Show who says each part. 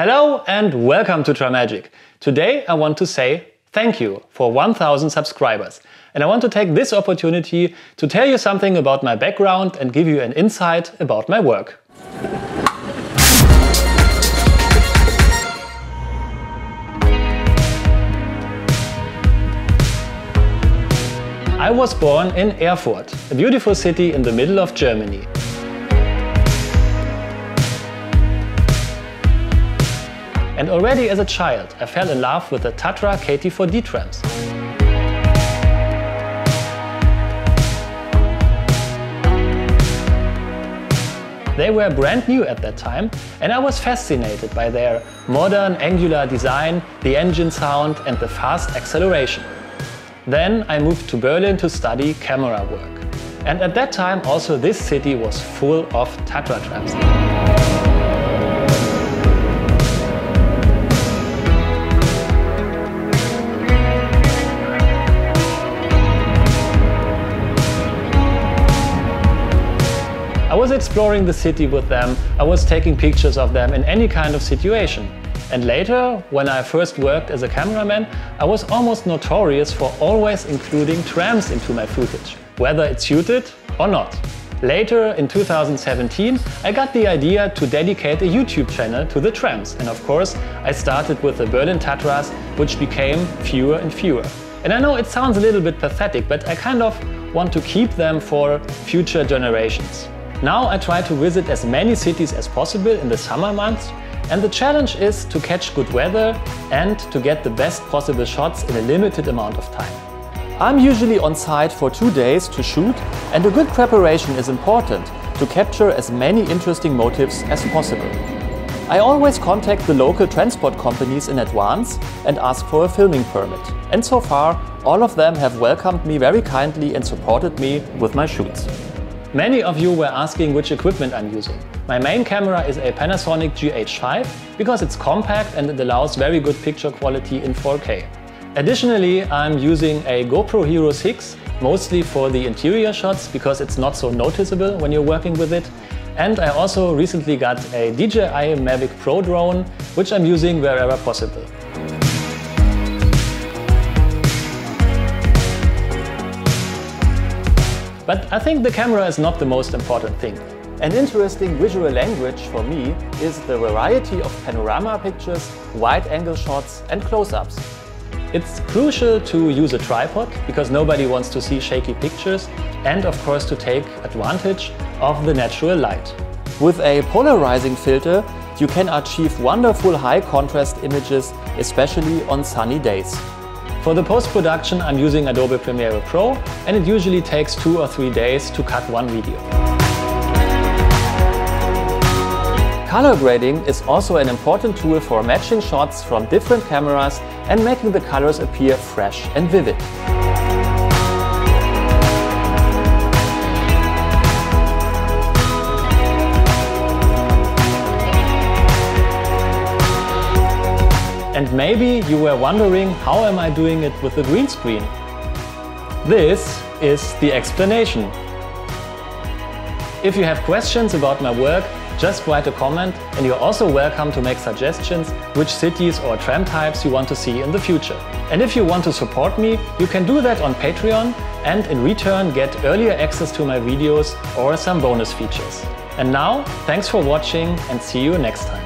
Speaker 1: Hello and welcome to TRAMAGIC. Today I want to say thank you for 1000 subscribers. And I want to take this opportunity to tell you something about my background and give you an insight about my work. I was born in Erfurt, a beautiful city in the middle of Germany. And already as a child, I fell in love with the Tatra KT4D trams. They were brand new at that time, and I was fascinated by their modern angular design, the engine sound and the fast acceleration. Then I moved to Berlin to study camera work. And at that time also this city was full of Tatra trams. I was exploring the city with them, I was taking pictures of them in any kind of situation. And later, when I first worked as a cameraman, I was almost notorious for always including trams into my footage, whether it suited or not. Later, in 2017, I got the idea to dedicate a YouTube channel to the trams. And of course, I started with the Berlin Tatras, which became fewer and fewer. And I know it sounds a little bit pathetic, but I kind of want to keep them for future generations. Now I try to visit as many cities as possible in the summer months, and the challenge is to catch good weather and to get the best possible shots in a limited amount of time. I'm usually on site for 2 days to shoot, and a good preparation is important to capture as many interesting motifs as possible. I always contact the local transport companies in advance and ask for a filming permit. And so far, all of them have welcomed me very kindly and supported me with my shoots. Many of you were asking which equipment I'm using. My main camera is a Panasonic GH5 because it's compact and it allows very good picture quality in 4K. Additionally, I'm using a GoPro Hero 6, mostly for the interior shots because it's not so noticeable when you're working with it. And I also recently got a DJI Mavic Pro drone, which I'm using wherever possible. But I think the camera is not the most important thing. An interesting visual language for me is the variety of panorama pictures, wide-angle shots and close-ups. It's crucial to use a tripod because nobody wants to see shaky pictures, and of course to take advantage of the natural light. With a polarizing filter, you can achieve wonderful high-contrast images, especially on sunny days. For the post-production, I'm using Adobe Premiere Pro, and it usually takes 2 or 3 days to cut one video. Color grading is also an important tool for matching shots from different cameras and making the colors appear fresh and vivid. And maybe you were wondering, how am I doing it with the green screen? This is the explanation. If you have questions about my work, just write a comment, and you're also welcome to make suggestions which cities or tram types you want to see in the future. And if you want to support me, you can do that on Patreon and in return get earlier access to my videos or some bonus features. And now, thanks for watching and see you next time.